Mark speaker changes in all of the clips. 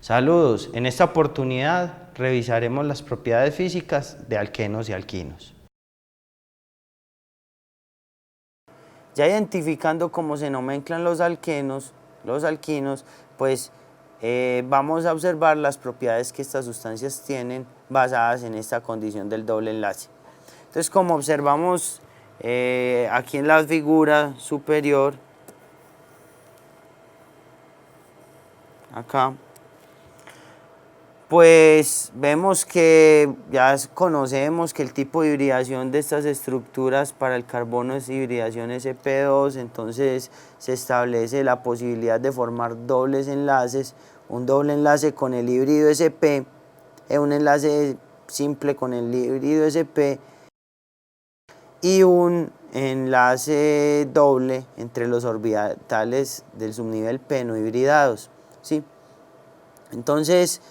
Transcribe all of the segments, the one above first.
Speaker 1: Saludos, en esta oportunidad revisaremos las propiedades físicas de alquenos y alquinos. Ya identificando cómo se nomenclan los alquenos, los alquinos, pues vamos a observar las propiedades que estas sustancias tienen basadas en esta condición del doble enlace. Entonces, como observamos aquí en la figura superior, acá, pues vemos que ya conocemos que el tipo de hibridación de estas estructuras para el carbono es hibridación sp2, entonces se establece la posibilidad de formar dobles enlaces, un doble enlace con el híbrido sp, un enlace simple con el híbrido sp y un enlace doble entre los orbitales del subnivel p no hibridados, ¿sí? Entonces,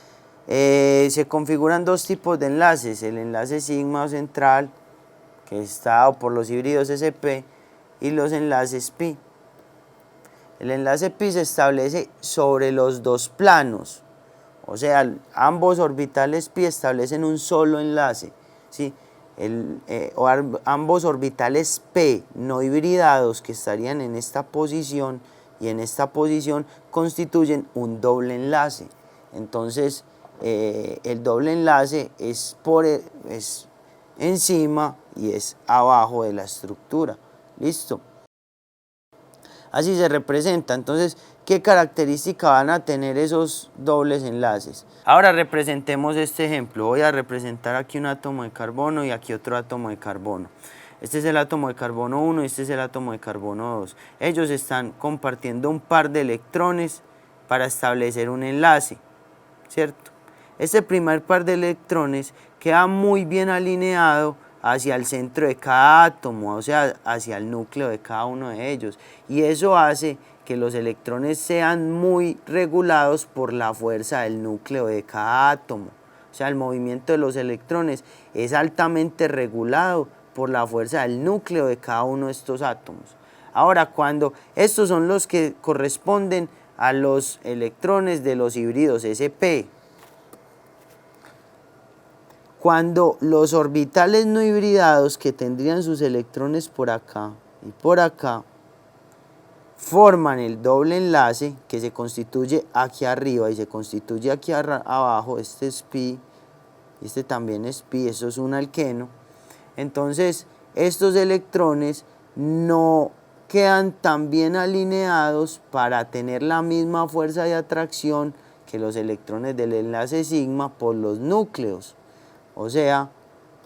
Speaker 1: se configuran dos tipos de enlaces, el enlace sigma o central, que está dado por los híbridos sp, y los enlaces pi. El enlace pi se establece sobre los dos planos, o sea, ambos orbitales pi establecen un solo enlace, ¿sí? Ambos orbitales p no hibridados que estarían en esta posición y en esta posición constituyen un doble enlace. Entonces, el doble enlace es encima y es abajo de la estructura. ¿Listo? Así se representa. Entonces, ¿qué característica van a tener esos dobles enlaces? Ahora representemos este ejemplo. Voy a representar aquí un átomo de carbono y aquí otro átomo de carbono. Este es el átomo de carbono 1 y este es el átomo de carbono 2. Ellos están compartiendo un par de electrones para establecer un enlace, ¿cierto? Este primer par de electrones queda muy bien alineado hacia el centro de cada átomo, o sea, hacia el núcleo de cada uno de ellos. Y eso hace que los electrones sean muy regulados por la fuerza del núcleo de cada átomo. O sea, el movimiento de los electrones es altamente regulado por la fuerza del núcleo de cada uno de estos átomos. Ahora, cuando estos son los que corresponden a los electrones de los híbridos sp, cuando los orbitales no hibridados que tendrían sus electrones por acá y por acá forman el doble enlace que se constituye aquí arriba y se constituye aquí abajo, este es pi, este también es pi, eso es un alqueno, entonces estos electrones no quedan tan bien alineados para tener la misma fuerza de atracción que los electrones del enlace sigma por los núcleos. O sea,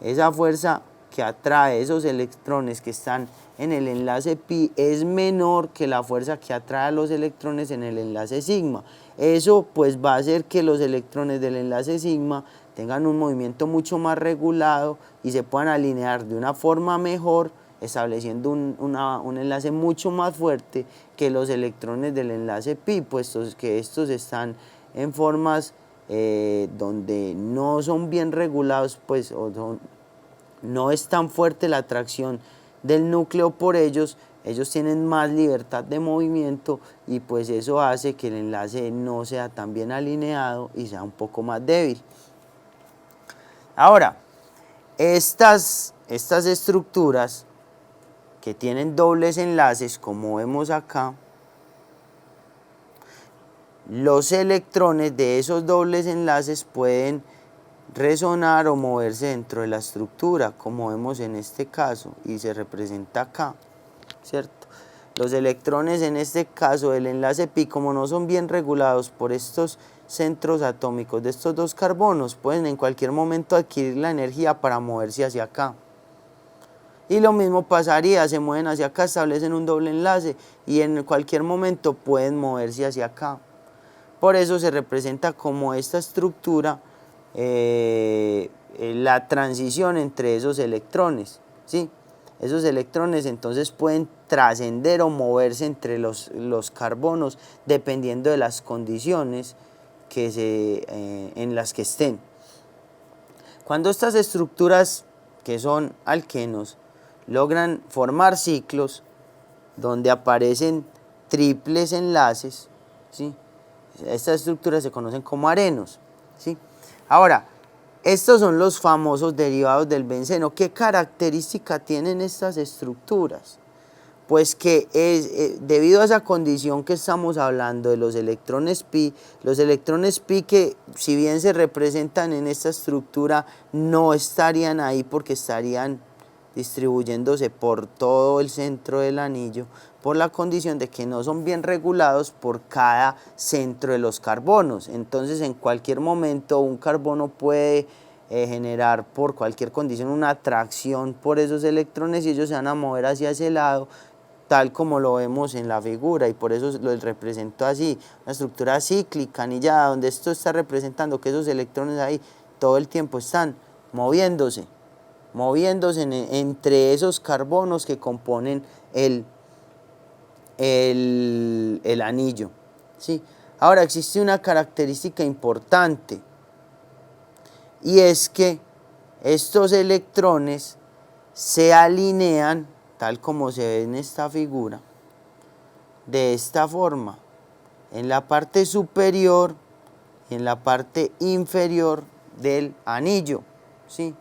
Speaker 1: esa fuerza que atrae esos electrones que están en el enlace pi es menor que la fuerza que atrae a los electrones en el enlace sigma. Eso pues va a hacer que los electrones del enlace sigma tengan un movimiento mucho más regulado y se puedan alinear de una forma mejor, estableciendo un enlace mucho más fuerte que los electrones del enlace pi, puesto que estos están en formas donde no son bien regulados, pues no es tan fuerte la atracción del núcleo por ellos tienen más libertad de movimiento y pues eso hace que el enlace no sea tan bien alineado y sea un poco más débil. Ahora, estas estructuras que tienen dobles enlaces, como vemos acá, los electrones de esos dobles enlaces pueden resonar o moverse dentro de la estructura, como vemos en este caso, y se representa acá, ¿cierto? Los electrones en este caso del enlace pi, como no son bien regulados por estos centros atómicos de estos dos carbonos, pueden en cualquier momento adquirir la energía para moverse hacia acá. Y lo mismo pasaría, se mueven hacia acá, establecen un doble enlace y en cualquier momento pueden moverse hacia acá. Por eso se representa como esta estructura la transición entre esos electrones, ¿sí? Esos electrones entonces pueden trascender o moverse entre los carbonos dependiendo de las condiciones en las que estén. Cuando estas estructuras, que son alquenos, logran formar ciclos donde aparecen triples enlaces, ¿sí? Estas estructuras se conocen como arenos, ¿sí? Ahora, estos son los famosos derivados del benceno. ¿Qué característica tienen estas estructuras? Pues que debido a esa condición que estamos hablando de los electrones pi que si bien se representan en esta estructura no estarían ahí porque estarían distribuyéndose por todo el centro del anillo, por la condición de que no son bien regulados por cada centro de los carbonos. Entonces en cualquier momento un carbono puede generar por cualquier condición una atracción por esos electrones y ellos se van a mover hacia ese lado, tal como lo vemos en la figura, y por eso lo represento así, una estructura cíclica anillada, donde esto está representando que esos electrones ahí todo el tiempo están moviéndose entre esos carbonos que componen el anillo, ¿sí? Ahora existe una característica importante, y es que estos electrones se alinean, tal como se ve en esta figura, de esta forma, en la parte superior y en la parte inferior del anillo, ¿sí?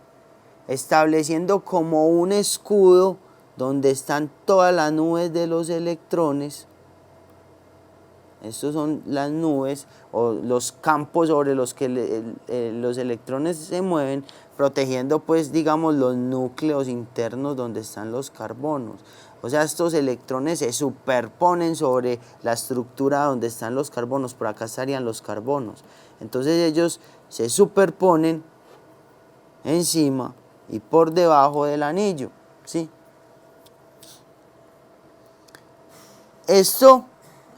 Speaker 1: Estableciendo como un escudo donde están todas las nubes de los electrones. Estos son las nubes o los campos sobre los que los electrones se mueven, protegiendo pues digamos los núcleos internos donde están los carbonos. O sea, estos electrones se superponen sobre la estructura donde están los carbonos. Por acá estarían los carbonos. Entonces ellos se superponen encima y por debajo del anillo, ¿sí? Esto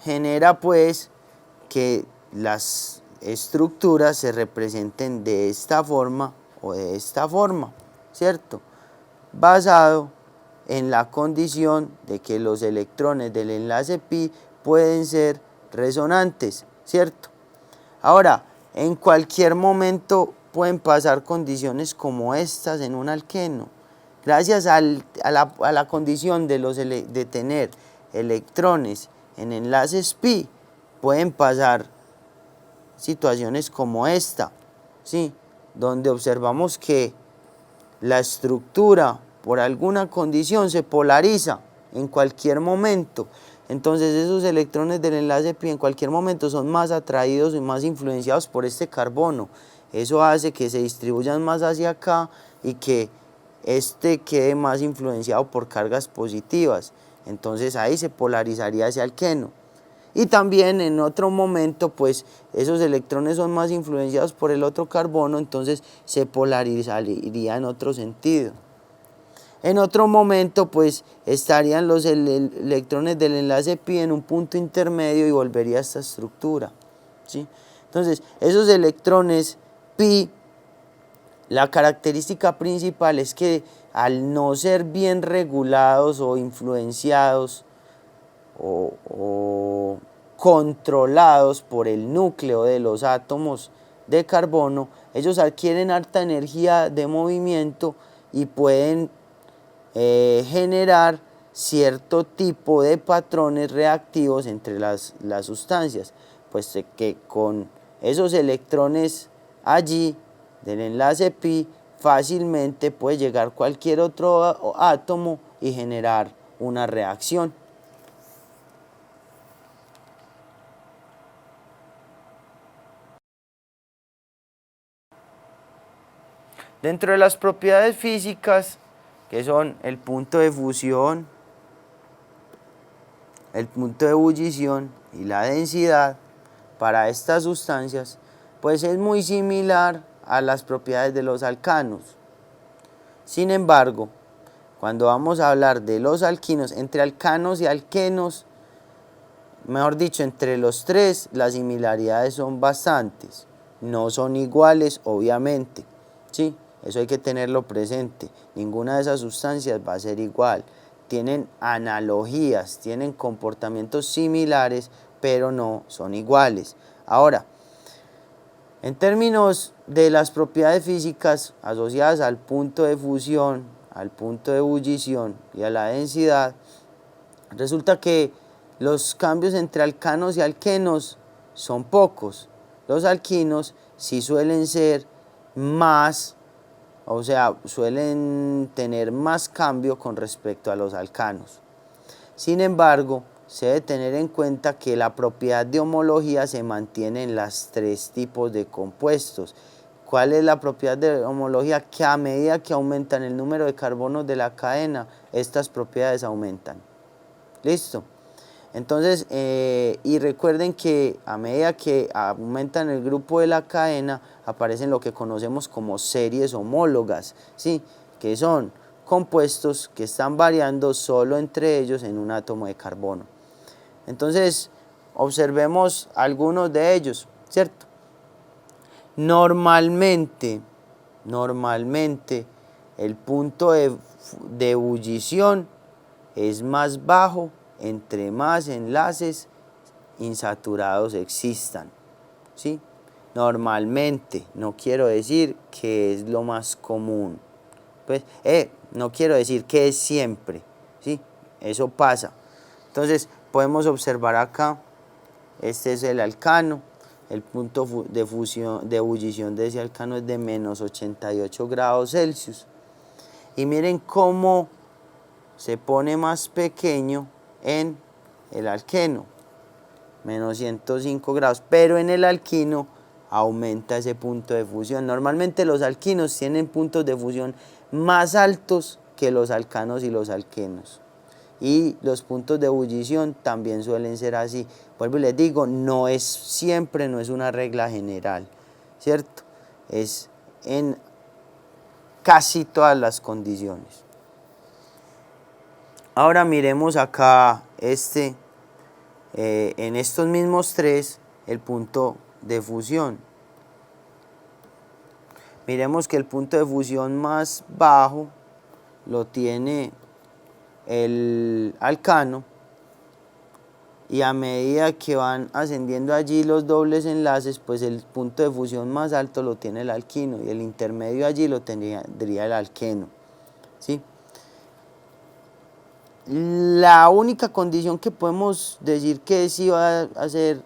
Speaker 1: genera pues que las estructuras se representen de esta forma o de esta forma, ¿cierto? Basado en la condición de que los electrones del enlace pi pueden ser resonantes, ¿cierto? Ahora, en cualquier momento pueden pasar condiciones como estas en un alqueno. Gracias a la condición de tener electrones en enlaces pi, pueden pasar situaciones como esta, ¿sí? Donde observamos que la estructura por alguna condición se polariza en cualquier momento. Entonces esos electrones del enlace pi en cualquier momento son más atraídos y más influenciados por este carbono. Eso hace que se distribuyan más hacia acá y que este quede más influenciado por cargas positivas. Entonces ahí se polarizaría ese alqueno. Y también en otro momento pues esos electrones son más influenciados por el otro carbono, entonces se polarizaría en otro sentido. En otro momento pues estarían los electrones del enlace pi en un punto intermedio y volvería a esta estructura, ¿sí? Entonces esos electrones pi, la característica principal es que al no ser bien regulados o influenciados o controlados por el núcleo de los átomos de carbono, ellos adquieren harta energía de movimiento y pueden generar cierto tipo de patrones reactivos entre las sustancias, pues que con esos electrones allí del enlace pi fácilmente puede llegar cualquier otro átomo y generar una reacción. Dentro de las propiedades físicas, que son el punto de fusión, el punto de ebullición y la densidad para estas sustancias, pues es muy similar a las propiedades de los alcanos. Sin embargo, cuando vamos a hablar de los alquinos, entre alcanos y alquenos, mejor dicho, entre los tres, las similaridades son bastantes. No son iguales, obviamente, ¿sí? Eso hay que tenerlo presente. Ninguna de esas sustancias va a ser igual. Tienen analogías, tienen comportamientos similares, pero no son iguales. Ahora, en términos de las propiedades físicas asociadas al punto de fusión, al punto de ebullición y a la densidad, resulta que los cambios entre alcanos y alquenos son pocos. Los alquinos sí suelen ser más, o sea, suelen tener más cambio con respecto a los alcanos. Sin embargo, se debe tener en cuenta que la propiedad de homología se mantiene en los tres tipos de compuestos. ¿Cuál es la propiedad de homología? Que a medida que aumentan el número de carbonos de la cadena, estas propiedades aumentan. ¿Listo? Entonces, y recuerden que a medida que aumentan el grupo de la cadena, aparecen lo que conocemos como series homólogas, ¿sí? Que son compuestos que están variando solo entre ellos en un átomo de carbono. Entonces, observemos algunos de ellos, ¿cierto? Normalmente, el punto de ebullición es más bajo entre más enlaces insaturados existan, ¿sí? Normalmente, no quiero decir que es lo más común, pues, no quiero decir que es siempre, ¿sí? Eso pasa. Entonces, podemos observar acá, este es el alcano, el punto de ebullición de ese alcano es de menos 88 grados Celsius. Y miren cómo se pone más pequeño en el alqueno, menos 105 grados, pero en el alquino aumenta ese punto de fusión. Normalmente los alquinos tienen puntos de fusión más altos que los alcanos y los alquenos. Y los puntos de ebullición también suelen ser así. Vuelvo y les digo, no es siempre, no es una regla general, ¿cierto? Es en casi todas las condiciones. Ahora miremos acá en estos mismos tres, el punto de fusión. Miremos que el punto de fusión más bajo lo tiene el alcano, y a medida que van ascendiendo allí los dobles enlaces, pues el punto de fusión más alto lo tiene el alquino, y el intermedio allí lo tendría el alqueno, ¿sí? La única condición que podemos decir que sí va a ser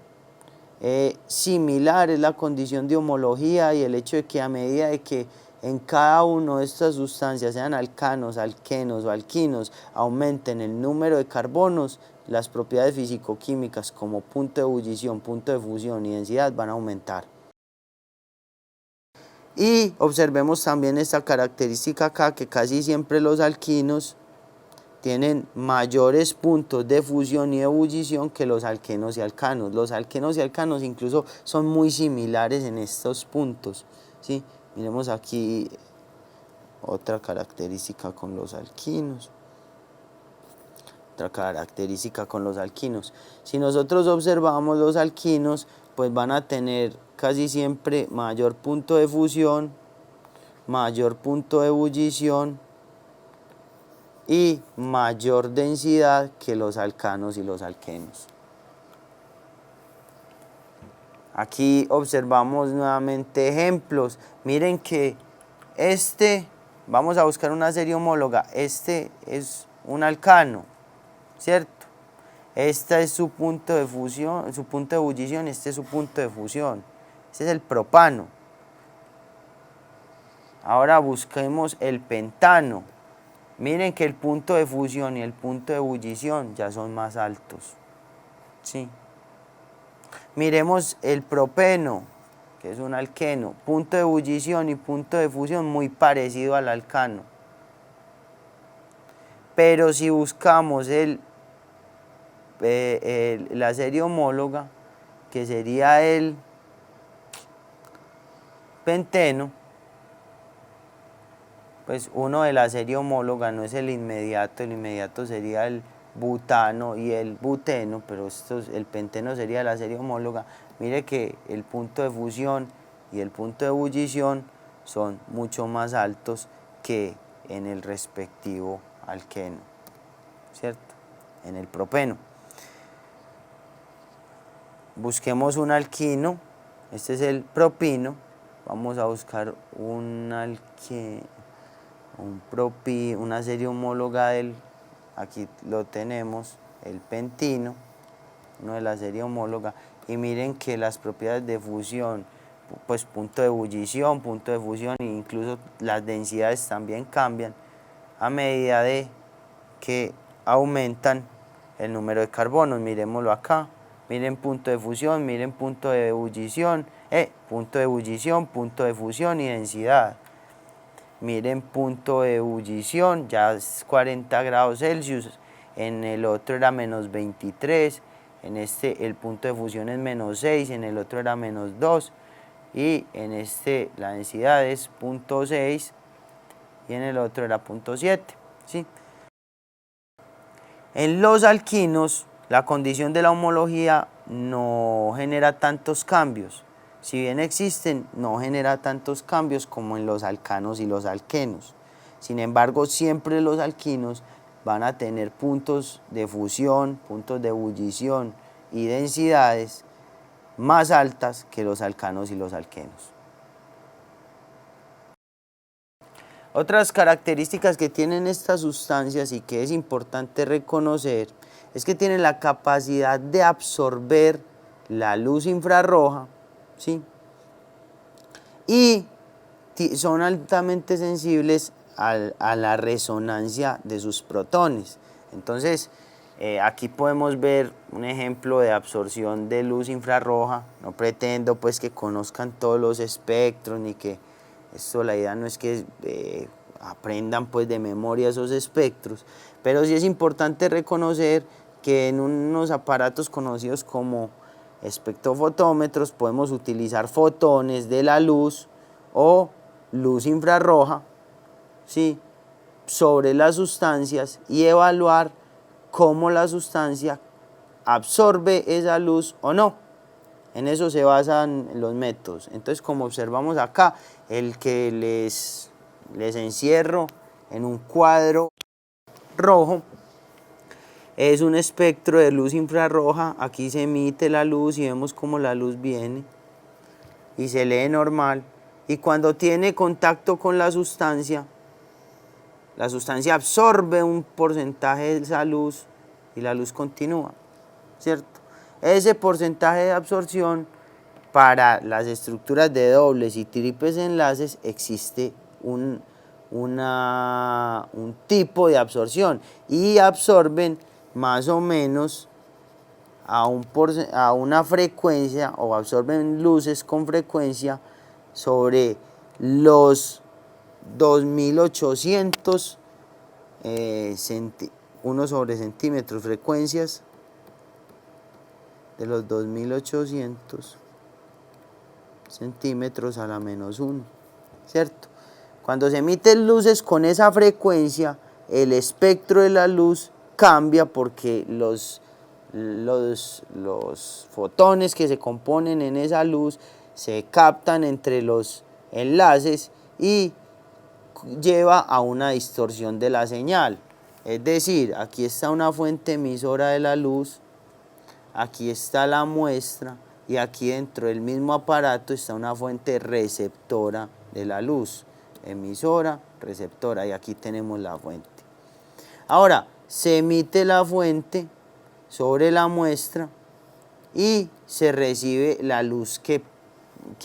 Speaker 1: similar es la condición de homología, y el hecho de que a medida de que en cada una de estas sustancias, sean alcanos, alquenos o alquinos, aumenten el número de carbonos, las propiedades físico-químicas como punto de ebullición, punto de fusión y densidad van a aumentar. Y observemos también esta característica acá, que casi siempre los alquinos tienen mayores puntos de fusión y ebullición que los alquenos y alcanos. Los alquenos y alcanos incluso son muy similares en estos puntos, ¿sí? Miremos aquí otra característica con los alquinos. Otra característica con los alquinos. Si nosotros observamos los alquinos, pues van a tener casi siempre mayor punto de fusión, mayor punto de ebullición y mayor densidad que los alcanos y los alquenos. Aquí observamos nuevamente ejemplos. Miren que vamos a buscar una serie homóloga. Este es un alcano, ¿cierto? Este es su punto de fusión, su punto de ebullición, este es su punto de fusión. Este es el propano. Ahora busquemos el pentano. Miren que el punto de fusión y el punto de ebullición ya son más altos, ¿sí? Miremos el propeno, que es un alqueno, punto de ebullición y punto de fusión muy parecido al alcano. Pero si buscamos la serie homóloga, que sería el penteno, pues uno de la serie homóloga no es el inmediato sería el butano y el buteno, pero el penteno sería la serie homóloga. Mire que el punto de fusión y el punto de ebullición son mucho más altos que en el respectivo alqueno, ¿cierto? En el propeno. Busquemos un alquino, este es el propino, vamos a buscar una serie homóloga aquí lo tenemos, el pentino, uno de la serie homóloga, y miren que las propiedades de fusión, pues punto de ebullición, punto de fusión e incluso las densidades también cambian a medida de que aumentan el número de carbonos. Miremoslo acá, miren punto de fusión, miren punto de ebullición, punto de fusión y densidad. Miren punto de ebullición, ya es 40 grados Celsius, en el otro era menos 23, en este el punto de fusión es menos 6, en el otro era menos 2, y en este la densidad es 0.6 y en el otro era 0.7, ¿sí? En los alquinos, la condición de la homología no genera tantos cambios. Si bien existen, no genera tantos cambios como en los alcanos y los alquenos. Sin embargo, siempre los alquinos van a tener puntos de fusión, puntos de ebullición y densidades más altas que los alcanos y los alquenos. Otras características que tienen estas sustancias y que es importante reconocer es que tienen la capacidad de absorber la luz infrarroja, ¿sí? Y son altamente sensibles a la resonancia de sus protones. Entonces, aquí podemos ver un ejemplo de absorción de luz infrarroja. No pretendo pues que conozcan todos los espectros, ni que esto, la idea no es que aprendan pues de memoria esos espectros, pero sí es importante reconocer que en unos aparatos conocidos como espectrofotómetros podemos utilizar fotones de la luz o luz infrarroja, ¿sí?, sobre las sustancias y evaluar cómo la sustancia absorbe esa luz o no. En eso se basan los métodos. Entonces, como observamos acá, el que les encierro en un cuadro rojo es un espectro de luz infrarroja. Aquí se emite la luz y vemos cómo la luz viene y se lee normal. Y cuando tiene contacto con la sustancia absorbe un porcentaje de esa luz y la luz continúa, ¿cierto? Ese porcentaje de absorción para las estructuras de dobles y triples enlaces existe un tipo de absorción y absorben más o menos a una frecuencia, o absorben luces con frecuencia sobre los 2800 1 sobre centímetros, frecuencias de los 2800 centímetros a la menos 1, ¿cierto? Cuando se emiten luces con esa frecuencia, el espectro de la luz cambia porque los fotones que se componen en esa luz se captan entre los enlaces y lleva a una distorsión de la señal. Es decir, aquí está una fuente emisora de la luz, aquí está la muestra y aquí dentro del mismo aparato está una fuente receptora de la luz, emisora, receptora, y aquí tenemos la fuente. Ahora, se emite la fuente sobre la muestra y se recibe la luz que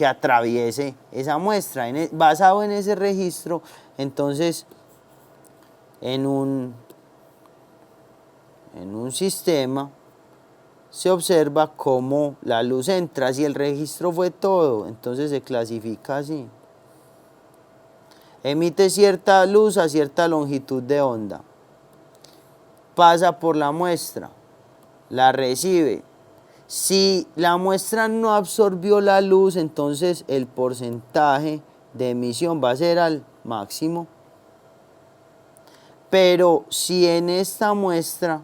Speaker 1: atraviese esa muestra. Basado en ese registro, entonces, en un sistema se observa cómo la luz entra. Si el registro fue todo, entonces se clasifica así. Emite cierta luz a cierta longitud de onda, pasa por la muestra, la recibe. Si la muestra no absorbió la luz, entonces el porcentaje de emisión va a ser al máximo. Pero si en esta muestra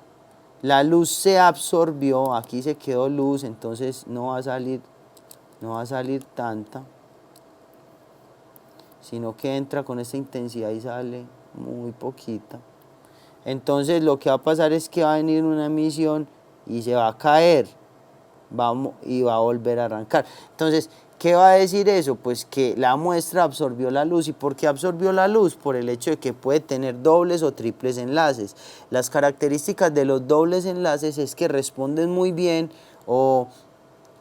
Speaker 1: la luz se absorbió, aquí se quedó luz, entonces no va a salir tanta, sino que entra con esta intensidad y sale muy poquita. Entonces lo que va a pasar es que va a venir una emisión y se va a caer y va a volver a arrancar. Entonces ¿Qué va a decir eso? Pues que la muestra absorbió la luz. ¿Y por qué absorbió la luz? Por el hecho de que puede tener dobles o triples enlaces. Las características de los dobles enlaces es que responden muy bien o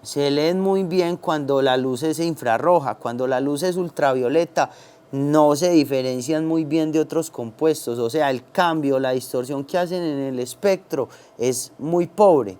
Speaker 1: se leen muy bien cuando la luz es infrarroja. Cuando la luz es ultravioleta no se diferencian muy bien de otros compuestos. O sea, el cambio, la distorsión que hacen en el espectro es muy pobre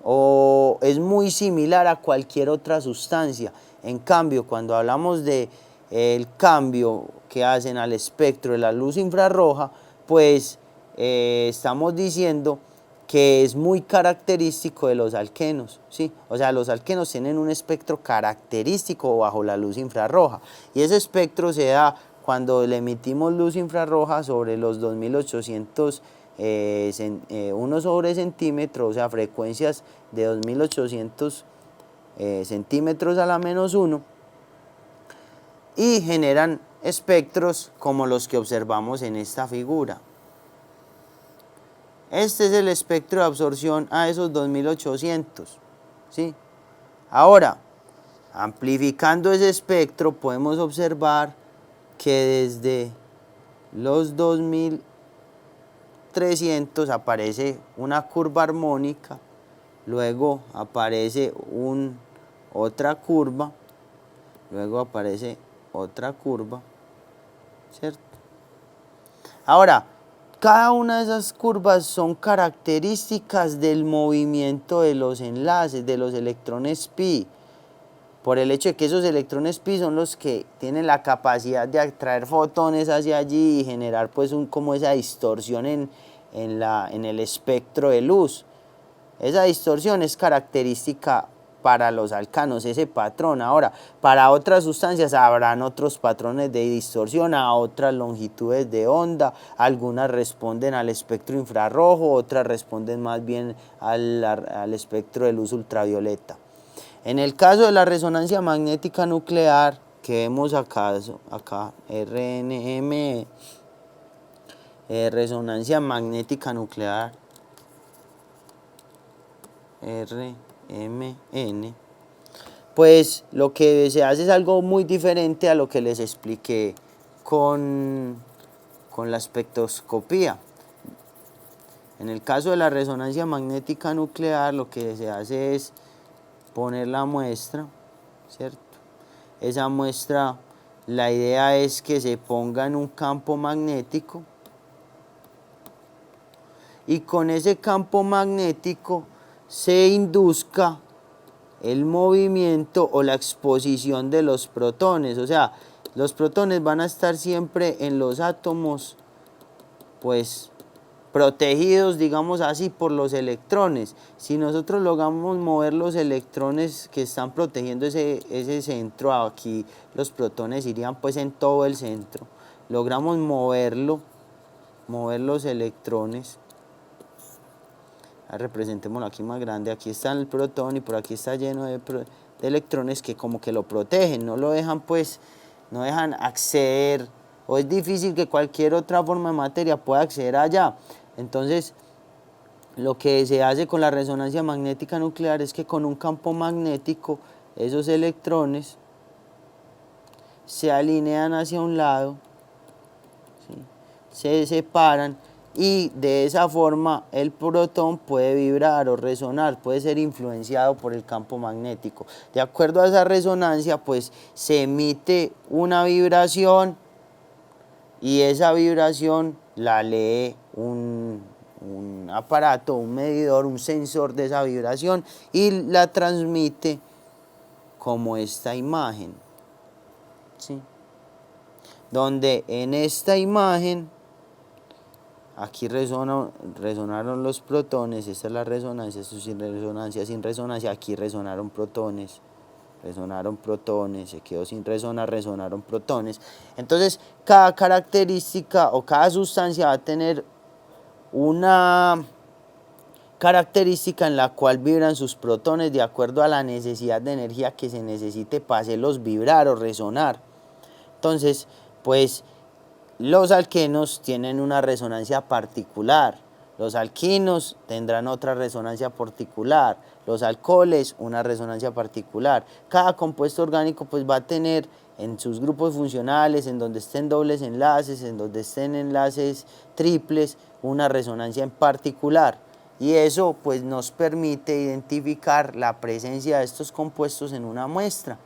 Speaker 1: o es muy similar a cualquier otra sustancia. En cambio, cuando hablamos de el cambio que hacen al espectro de la luz infrarroja, pues estamos diciendo que es muy característico de los alquenos, ¿sí? O sea, los alquenos tienen un espectro característico bajo la luz infrarroja, y ese espectro se da cuando le emitimos luz infrarroja sobre los 2800 1 sobre centímetro, o sea, frecuencias de 2800 centímetros a la -1, y generan espectros como los que observamos en esta figura. Este es el espectro de absorción a esos 2800, ¿sí? Ahora, amplificando ese espectro, podemos observar que desde los 2300 aparece una curva armónica, luego aparece otra curva, luego aparece otra curva, ¿cierto? Ahora, cada una de esas curvas son características del movimiento de los enlaces, de los electrones pi, por el hecho de que esos electrones pi son los que tienen la capacidad de atraer fotones hacia allí y generar pues como esa distorsión en el espectro de luz. Esa distorsión es característica para los alcanos, ese patrón. Ahora, para otras sustancias habrán otros patrones de distorsión a otras longitudes de onda. Algunas responden al espectro infrarrojo, otras responden más bien al espectro de luz ultravioleta. En el caso de la resonancia magnética nuclear, que vemos acá RNM, resonancia magnética nuclear, RMN, pues lo que se hace es algo muy diferente a lo que les expliqué con la espectroscopía. En el caso de la resonancia magnética nuclear, lo que se hace es poner la muestra, ¿cierto? Esa muestra, la idea es que se ponga en un campo magnético, y con ese campo magnético se induzca el movimiento o la exposición de los protones. O sea, los protones van a estar siempre en los átomos, pues protegidos, digamos así, por los electrones. Si nosotros logramos mover los electrones que están protegiendo ese centro, aquí los protones irían pues en todo el centro, logramos mover los electrones. Representémoslo aquí más grande. Aquí está el protón y por aquí está lleno de electrones que como que lo protegen, no lo dejan pues, no dejan acceder, o es difícil que cualquier otra forma de materia pueda acceder allá. Entonces, lo que se hace con la resonancia magnética nuclear es que con un campo magnético esos electrones se alinean hacia un lado, ¿sí? Se separan, y de esa forma el protón puede vibrar o resonar, puede ser influenciado por el campo magnético. De acuerdo a esa resonancia, pues se emite una vibración, y esa vibración la lee un aparato, un medidor, un sensor de esa vibración, y la transmite como esta imagen, ¿sí? Donde en esta imagen, aquí resonaron los protones, esta es la resonancia, esto sin resonancia, aquí resonaron protones, se quedó sin resonar, resonaron protones. Entonces, cada característica o cada sustancia va a tener una característica en la cual vibran sus protones de acuerdo a la necesidad de energía que se necesite para hacerlos vibrar o resonar. Entonces, pues los alquenos tienen una resonancia particular. Los alquinos tendrán otra resonancia particular, los alcoholes una resonancia particular. Cada compuesto orgánico pues va a tener en sus grupos funcionales, en donde estén dobles enlaces, en donde estén enlaces triples, una resonancia en particular. Y eso pues nos permite identificar la presencia de estos compuestos en una muestra.